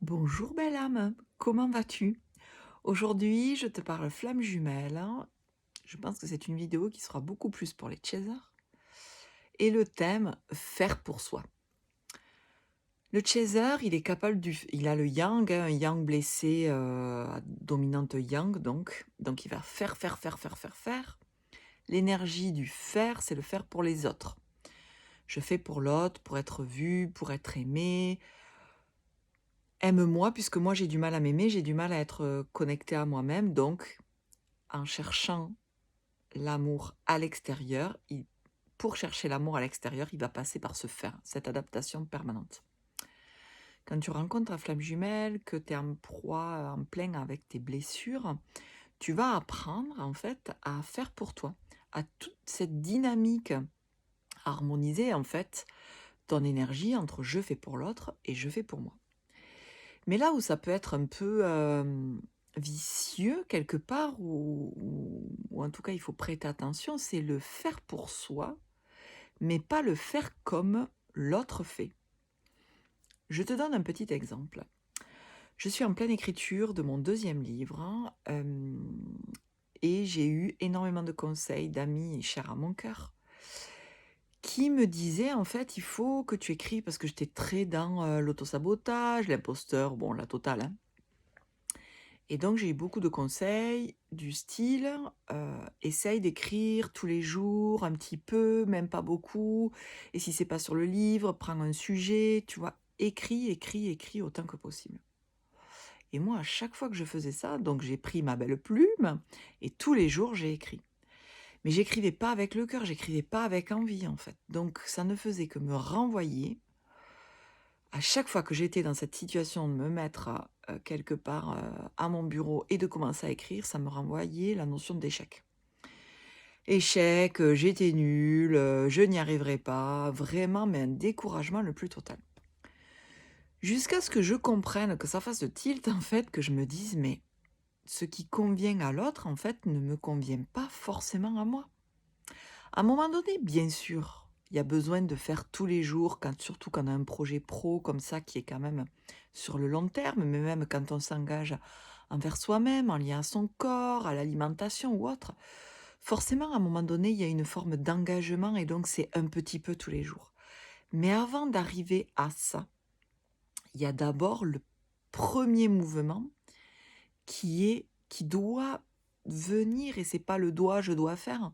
Bonjour belle âme, comment vas-tu? Aujourd'hui, je te parle flamme jumelle. Je pense que c'est une vidéo qui sera beaucoup plus pour les chasers. Et le thème, faire pour soi. Le chaser, il est capable il a le yang, un yang blessé, dominante yang donc il va faire, faire, faire, faire, faire, faire. L'énergie du faire, c'est le faire pour les autres. Je fais pour l'autre, pour être vu, pour être aimé. Aime-moi, puisque moi j'ai du mal à m'aimer, j'ai du mal à être connectée à moi-même, donc en cherchant l'amour à l'extérieur, pour chercher l'amour à l'extérieur, il va passer par ce faire, cette adaptation permanente. Quand tu rencontres la flamme jumelle, que tu es en proie, en plein avec tes blessures, tu vas apprendre en fait à faire pour toi, à toute cette dynamique, à harmoniser en fait ton énergie entre je fais pour l'autre et je fais pour moi. Mais là où ça peut être un peu vicieux quelque part, ou en tout cas il faut prêter attention, c'est le faire pour soi, mais pas le faire comme l'autre fait. Je te donne un petit exemple. Je suis en pleine écriture de mon deuxième livre, et j'ai eu énormément de conseils d'amis chers à mon cœur qui me disaient en fait il faut que tu écris parce que j'étais très dans l'autosabotage, l'imposteur, bon la totale, hein. Et donc j'ai eu beaucoup de conseils du style, essaye d'écrire tous les jours un petit peu, même pas beaucoup, et si c'est pas sur le livre, prends un sujet, tu vois? Écris, écris, écris autant que possible. Et moi, à chaque fois que je faisais ça, donc j'ai pris ma belle plume et tous les jours j'ai écrit. Mais j'écrivais pas avec le cœur, j'écrivais pas avec envie en fait. Donc ça ne faisait que me renvoyer à chaque fois que j'étais dans cette situation de me mettre, quelque part, à mon bureau et de commencer à écrire, ça me renvoyait la notion d'échec. Échec, j'étais nulle, je n'y arriverai pas, vraiment, mais un découragement le plus total. Jusqu'à ce que je comprenne, que ça fasse le tilt en fait, que je me dise: «Mais ce qui convient à l'autre, en fait, ne me convient pas forcément à moi». À un moment donné, bien sûr, il y a besoin de faire tous les jours, surtout quand on a un projet pro comme ça qui est quand même sur le long terme, mais même quand on s'engage envers soi-même, en lien à son corps, à l'alimentation ou autre. Forcément, à un moment donné, il y a une forme d'engagement et donc c'est un petit peu tous les jours. Mais avant d'arriver à ça, il y a d'abord le premier mouvement qui doit venir, et c'est pas le doigt je dois faire,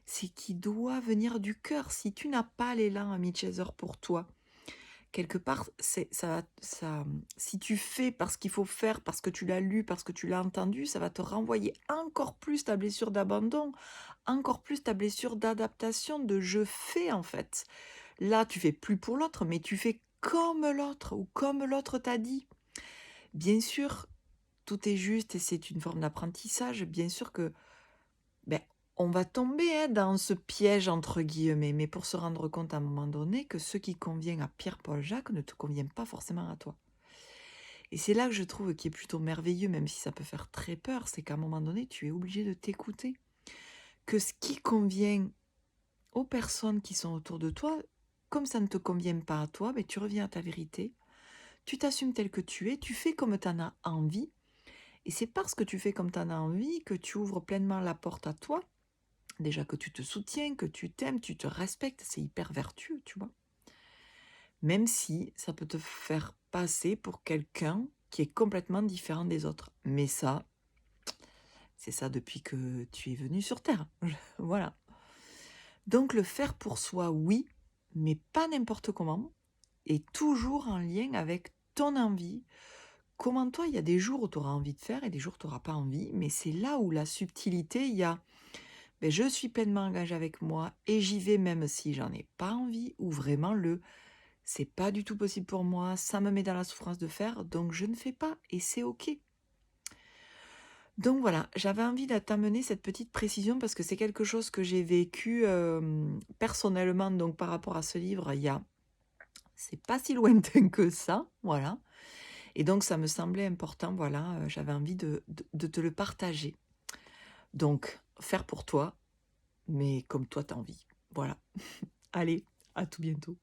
c'est qui doit venir du cœur. Si tu n'as pas l'élan, ami chaser, pour toi, quelque part, c'est ça, si tu fais parce qu'il faut faire, parce que tu l'as lu, parce que tu l'as entendu, ça va te renvoyer encore plus ta blessure d'abandon, encore plus ta blessure d'adaptation, de «je fais» en fait. Là, tu fais plus pour l'autre, mais tu fais comme l'autre ou comme l'autre t'a dit. Bien sûr, tout est juste et c'est une forme d'apprentissage. Bien sûr que ben, on va tomber, hein, dans ce «piège» entre guillemets, mais pour se rendre compte à un moment donné que ce qui convient à Pierre, Paul, Jacques ne te convient pas forcément à toi. Et c'est là que je trouve qui est plutôt merveilleux, même si ça peut faire très peur, c'est qu'à un moment donné, tu es obligé de t'écouter. Que ce qui convient aux personnes qui sont autour de toi, comme ça ne te convient pas à toi, ben, tu reviens à ta vérité, tu t'assumes tel que tu es, tu fais comme tu en as envie, et c'est parce que tu fais comme tu en as envie que tu ouvres pleinement la porte à toi. Déjà que tu te soutiens, que tu t'aimes, tu te respectes, c'est hyper vertueux, tu vois? Même si ça peut te faire passer pour quelqu'un qui est complètement différent des autres. Mais ça, c'est ça depuis que tu es venu sur terre. Voilà. Donc le faire pour soi, oui, mais pas n'importe comment, et toujours en lien avec ton envie. Comment toi, il y a des jours où tu auras envie de faire et des jours où tu auras pas envie, mais c'est là où la subtilité, il y a beh, je suis pleinement engagée avec moi et j'y vais même si j'en ai pas envie, ou vraiment c'est pas du tout possible pour moi, ça me met dans la souffrance de faire, donc je ne fais pas et c'est OK. Donc voilà, j'avais envie de t'amener cette petite précision parce que c'est quelque chose que j'ai vécu personnellement, donc par rapport à ce livre, c'est pas si lointain que ça, voilà. Et donc ça me semblait important, voilà, j'avais envie de te le partager. Donc, faire pour toi, mais comme toi t'as envie. Voilà. Allez, à tout bientôt.